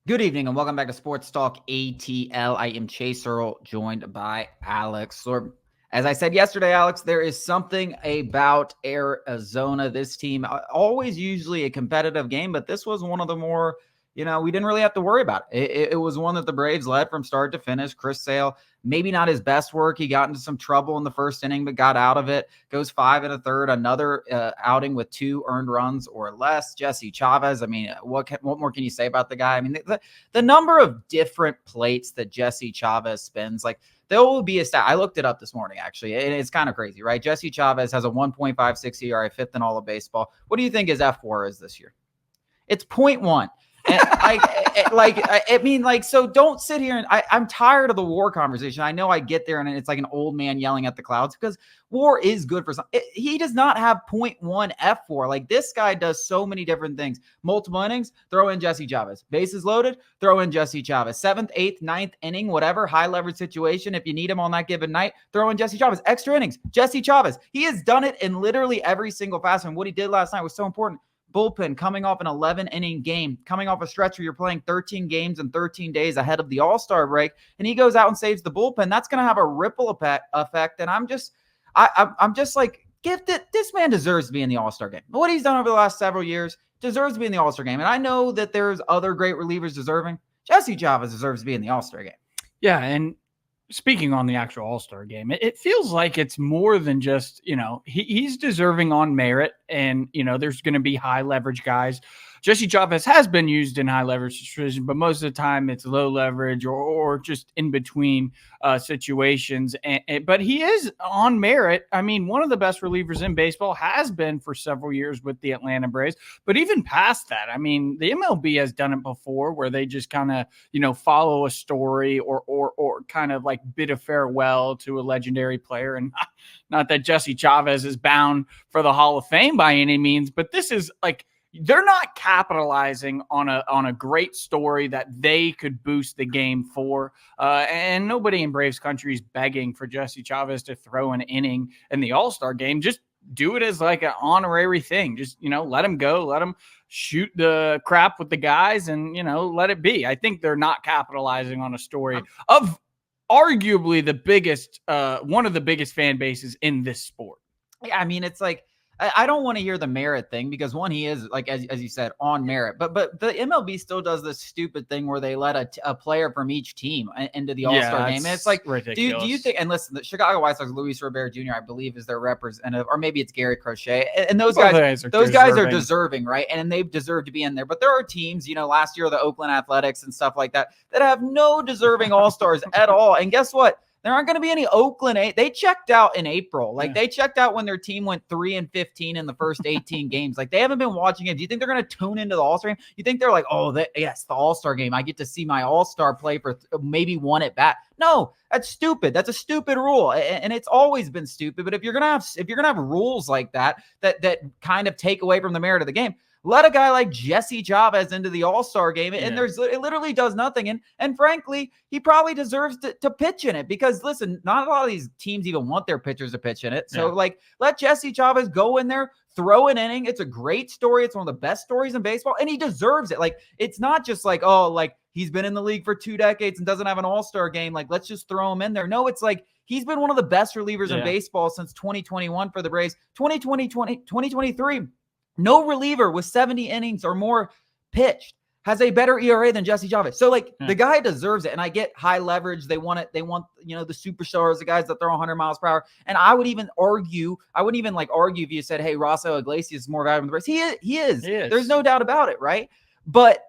Good evening and welcome back to Sports Talk ATL. I am Chase Earl, joined by Alex Sorb. As I said yesterday, Alex, there is something about Arizona. This team, always usually a competitive game, but this was one of the more, we didn't really have to worry about it. It was one that the Braves led from start to finish. Chris Sale, maybe not his best work. He got into some trouble in the first inning, but got out of it. Goes 5 1/3. Another outing with 2 earned runs or less. Jess Chavez. I mean, what more can you say about the guy? I mean, the number of different plates that Jess Chavez spins, like there will be a stat. I looked it up this morning, actually, and it's kind of crazy, right? Jess Chavez has a 1.56 ERA, fifth in all of baseball. What do you think his F4 is this year? It's 0.1. And so don't sit here and I'm tired of the WAR conversation. I know I get there and it's like an old man yelling at the clouds because WAR is good for some. He does not have 0.1 F4. Like this guy does so many different things. Multiple innings, throw in Jess Chavez. Bases loaded, throw in Jess Chavez. 7th, 8th, 9th inning, whatever, high leverage situation. If you need him on that given night, throw in Jess Chavez. Extra innings, Jess Chavez. He has done it in literally every single facet. And what he did last night was so important. Bullpen coming off an 11-inning game, coming off a stretch where you're playing 13 games in 13 days ahead of the All-Star break, and he goes out and saves the bullpen. That's going to have a ripple effect, and I'm just like, this man deserves to be in the All-Star game. What he's done over the last several years deserves to be in the All-Star game, and I know that there's other great relievers deserving. Jess Chavez deserves to be in the All-Star game. Yeah, and speaking on the actual All-Star game, it feels like it's more than just, he's deserving on merit, and, there's going to be high leverage guys. Jess Chavez has been used in high leverage situations, but most of the time it's low leverage or just in between situations. But he is on merit. I mean, one of the best relievers in baseball has been for several years with the Atlanta Braves. But even past that, I mean, the MLB has done it before where they just kind of, follow a story or kind of like bid a farewell to a legendary player. And not that Jess Chavez is bound for the Hall of Fame by any means, but this is like, they're not capitalizing on a great story that they could boost the game for. And nobody in Braves country is begging for Jess Chavez to throw an inning in the All-Star game. Just do it as like an honorary thing. Just, let him go, let him shoot the crap with the guys and, let it be. I think they're not capitalizing on a story of arguably the biggest, one of the biggest fan bases in this sport. Yeah, I mean, it's like, I don't want to hear the merit thing because one, he is like, as you said, on merit, but the MLB still does this stupid thing where they let a player from each team into the All-Star game. And it's like, do you think, and listen, the Chicago White Sox, Luis Robert Jr., I believe is their representative, or maybe it's Gary Crochet. And those guys are deserving, right? And they've deserved to be in there. But there are teams, last year, the Oakland Athletics and stuff like that have no deserving All-Stars at all. And guess what? There aren't going to be any Oakland. They checked out in April. They checked out when their team went 3-15 in the first 18 games. Like, they haven't been watching it. Do you think they're going to tune into the All-Star game? You think they're like, yes, the All-Star game. I get to see my All-Star play for maybe one at bat. No, that's stupid. That's a stupid rule. And it's always been stupid. But if you're going to have rules like that kind of take away from the merit of the game, let a guy like Jess Chavez into the All-Star game, and it literally does nothing. And frankly, he probably deserves to pitch in it because, listen, not a lot of these teams even want their pitchers to pitch in it. So, let Jess Chavez go in there, throw an inning. It's a great story. It's one of the best stories in baseball, and he deserves it. Like, it's not just like, he's been in the league for 2 decades and doesn't have an All-Star game. Like, let's just throw him in there. No, it's like he's been one of the best relievers in baseball since 2021 for the Braves. 2023. No reliever with 70 innings or more pitched has a better ERA than Jess Chavez. So, the guy deserves it. And I get high leverage. They want it. They want, the superstars, the guys that throw 100 miles per hour. And I wouldn't even argue if you said, hey, Rosso Iglesias is more valuable than the rest. He is. There's no doubt about it, right? But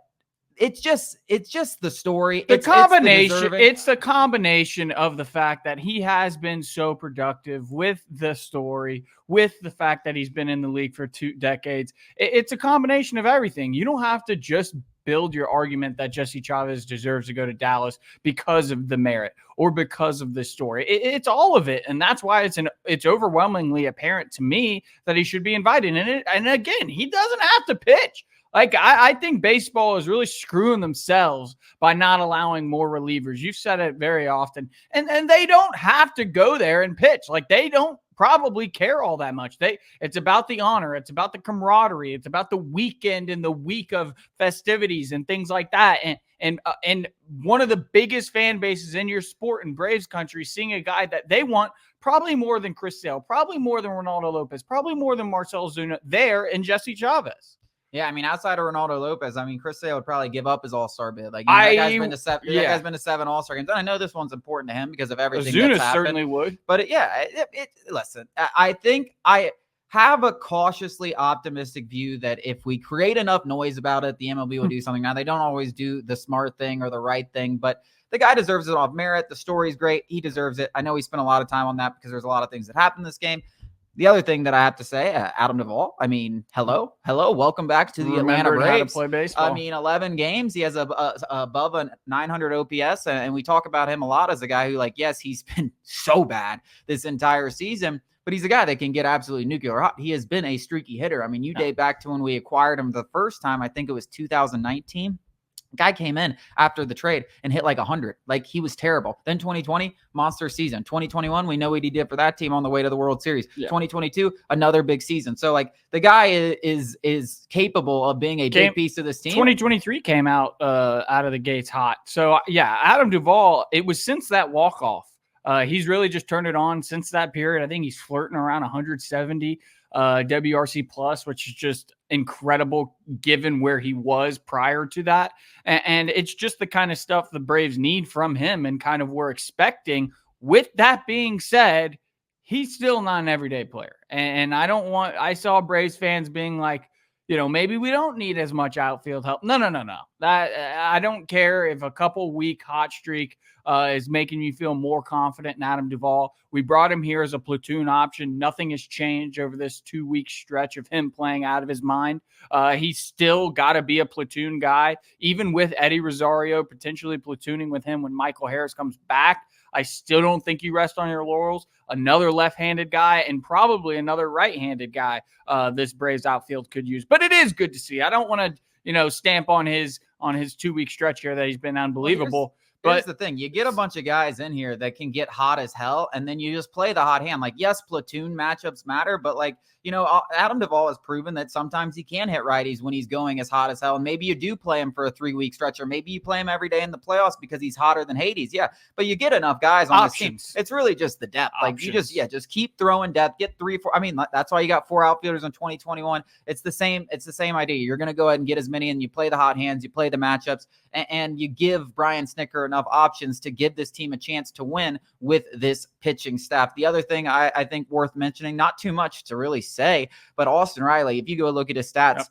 it's just the story. It's the combination of the fact that he has been so productive with the story, with the fact that he's been in the league for 2 decades. It's a combination of everything. You don't have to just build your argument that Jess Chavez deserves to go to Dallas because of the merit or because of the story. It's all of it. And that's why it's overwhelmingly apparent to me that he should be invited. And again, he doesn't have to pitch. Like, I think baseball is really screwing themselves by not allowing more relievers. You've said it very often. And they don't have to go there and pitch. Like, they don't probably care all that much. It's about the honor. It's about the camaraderie. It's about the weekend and the week of festivities and things like that. and one of the biggest fan bases in your sport in Braves country, seeing a guy that they want probably more than Chris Sale, probably more than Ronaldo Lopez, probably more than Marcell Ozuna there in Jesse Chavez. Yeah, I mean, outside of Ronaldo Lopez, I mean, Chris Sale would probably give up his All-Star bid. Like, that guy's been to seven. That guy's been to 7 All-Star games, and I know this one's important to him because of everything Ozuna that's happened. Certainly would, but listen, I think I have a cautiously optimistic view that if we create enough noise about it, the MLB will do something. Now, they don't always do the smart thing or the right thing, but the guy deserves it off merit. The story's great. He deserves it. I know he spent a lot of time on that because there's a lot of things that happened in this game. The other thing that I have to say, Adam Duvall, I mean, hello, welcome back to the Atlanta Braves. How to play baseball. I mean, 11 games. He has above a 900 OPS, and we talk about him a lot as a guy who, like, yes, he's been so bad this entire season, but he's a guy that can get absolutely nuclear hot. He has been a streaky hitter. I mean, you date back to when we acquired him the first time. I think it was 2019. Guy came in after the trade and hit like 100. Like, he was terrible. Then 2020, monster season. 2021, we know what he did for that team on the way to the World Series. 2022, another big season. So, like, the guy is capable of being a big piece of this team. 2023 came out of the gates hot. So, yeah, Adam Duvall, it was since that walk-off. He's really just turned it on since that period. I think he's flirting around 170 WRC plus, which is just incredible given where he was prior to that. And it's just the kind of stuff the Braves need from him and kind of we're expecting. With that being said, he's still not an everyday player. And I saw Braves fans being like, maybe we don't need as much outfield help. No. I don't care if a couple week hot streak is making you feel more confident in Adam Duvall. We brought him here as a platoon option. Nothing has changed over this 2-week stretch of him playing out of his mind. He's still got to be a platoon guy, even with Eddie Rosario potentially platooning with him when Michael Harris comes back. I still don't think you rest on your laurels. Another left-handed guy and probably another right-handed guy this Braves outfield could use. But it is good to see. I don't want to, stamp on his 2-week stretch here that he's been unbelievable. Here's the thing. You get a bunch of guys in here that can get hot as hell, and then you just play the hot hand. Like, yes, platoon matchups matter, but, like, Adam Duvall has proven that sometimes he can hit righties when he's going as hot as hell, and maybe you do play him for a 3-week stretch, or maybe you play him every day in the playoffs because he's hotter than Hades. Yeah, but you get enough guys on this team. It's really just the depth. Like, you just keep throwing depth, get 3, 4. I mean, that's why you got 4 outfielders in 2021. It's the same idea. You're going to go ahead and get as many, and you play the hot hands, you play the matchups, and you give Brian Snitker enough options to give this team a chance to win with this pitching staff. The other thing I think worth mentioning, not too much to really say, but Austin Riley, if you go look at his stats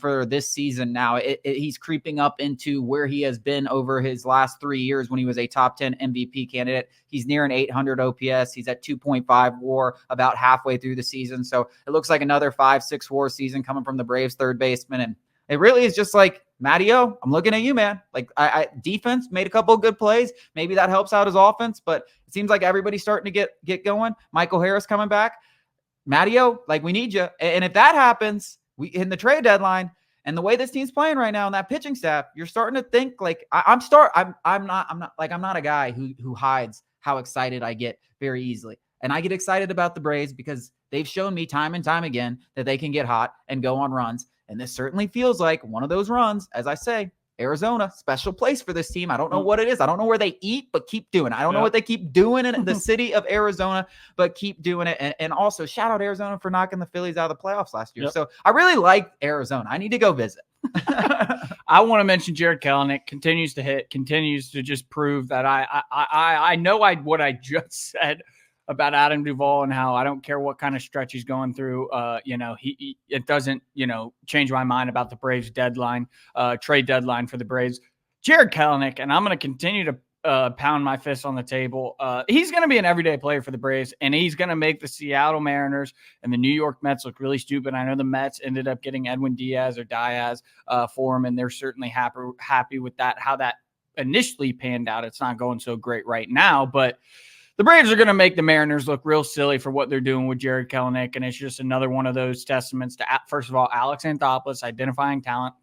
for this season now, he's creeping up into where he has been over his last 3 years when he was a top 10 MVP candidate. He's near an 800 OPS. He's at 2.5 WAR about halfway through the season. So it looks like another 5-6 WAR season coming from the Braves third baseman. And it really is just like, Matteo, I'm looking at you, man. Like, I defense made a couple of good plays. Maybe that helps out his offense, but it seems like everybody's starting to get going. Michael Harris coming back. Matteo, like, we need you. And if that happens, we in the trade deadline and the way this team's playing right now and that pitching staff, you're starting to think like I'm not a guy who hides how excited I get very easily. And I get excited about the Braves because they've shown me time and time again that they can get hot and go on runs. And this certainly feels like one of those runs. As I say, Arizona, special place for this team. I don't know what it is. I don't know where they eat, but keep doing it. I don't know what they keep doing in the city of Arizona, but keep doing it. And also, shout out Arizona for knocking the Phillies out of the playoffs last year. So I really like Arizona. I need to go visit. I want to mention Jared Kelenic continues to hit, continues to just prove that I know what I just said about Adam Duvall and how I don't care what kind of stretch he's going through. It doesn't, change my mind about the Braves deadline, trade deadline for the Braves. Jared Kelenic, and I'm going to continue to pound my fist on the table. He's going to be an everyday player for the Braves, and he's going to make the Seattle Mariners and the New York Mets look really stupid. I know the Mets ended up getting Edwin Diaz for him, and they're certainly happy with that, how that initially panned out. It's not going so great right now, but the Braves are going to make the Mariners look real silly for what they're doing with Jared Kelenic, and it's just another one of those testaments to, first of all, Alex Anthopoulos identifying talent,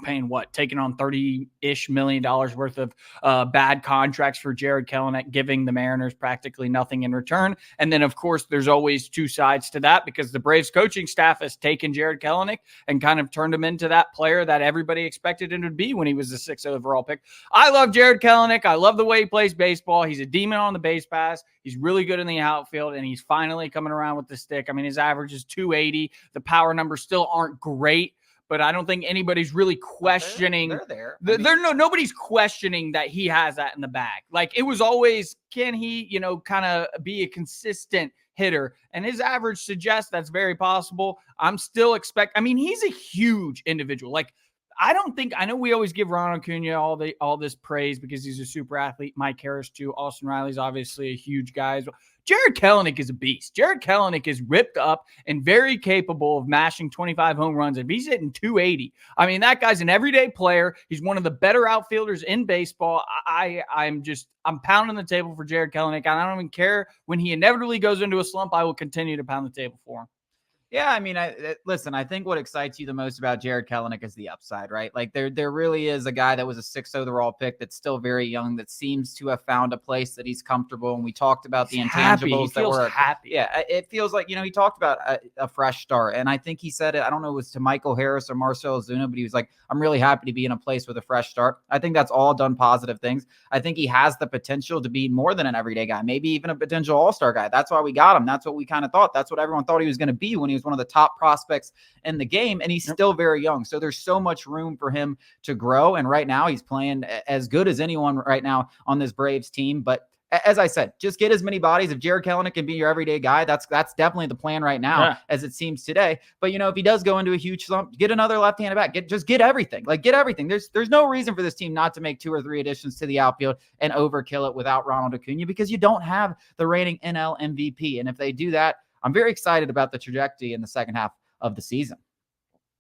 paying taking on $30-ish million worth of bad contracts for Jared Kelenic, giving the Mariners practically nothing in return. And then, of course, there's always two sides to that, because the Braves coaching staff has taken Jared Kelenic and kind of turned him into that player that everybody expected him to be when he was the 6th overall pick. I love Jared Kelenic. I love the way he plays baseball. He's a demon on the base pass. He's really good in the outfield, and he's finally coming around with the stick. I mean, his average is 280. The power numbers still aren't great, but I don't think anybody's really questioning. They're there. Nobody's questioning that he has that in the bag. Like, it was always, can he, kind of be a consistent hitter? And his average suggests that's very possible. I'm still he's a huge individual. Like, I know we always give Ronald Acuna all this praise because he's a super athlete. Mike Harris too. Austin Riley's obviously a huge guy as well. Jared Kelenic is a beast. Jared Kelenic is ripped up and very capable of mashing 25 home runs. If he's hitting 280, I mean, that guy's an everyday player. He's one of the better outfielders in baseball. I'm pounding the table for Jared Kelenic. I don't even care when he inevitably goes into a slump. I will continue to pound the table for him. Yeah, I mean, listen, I think what excites you the most about Jared Kelenic is the upside, right? Like, there really is a guy that was a 6th overall pick that's still very young, that seems to have found a place that he's comfortable. And we talked about the intangibles that were happy. Yeah, it feels like, he talked about a fresh start. And I think he said it, I don't know if it was to Michael Harris or Marcell Ozuna, but he was like, I'm really happy to be in a place with a fresh start. I think that's all done positive things. I think he has the potential to be more than an everyday guy, maybe even a potential all-star guy. That's why we got him. That's what we kind of thought. That's what everyone thought he was going to be when he was one of the top prospects in the game, and he's still very young. So there's so much room for him to grow. And right now he's playing as good as anyone right now on this Braves team. But as I said, just get as many bodies. If Jared Kelenic can be your everyday guy, that's definitely the plan right now, as it seems today. But if he does go into a huge slump, get another left-handed bat. Get everything. Get everything. There's no reason for this team not to make 2 or 3 additions to the outfield and overkill it without Ronald Acuna, because you don't have the reigning NL MVP. And if they do that, I'm very excited about the trajectory in the second half of the season.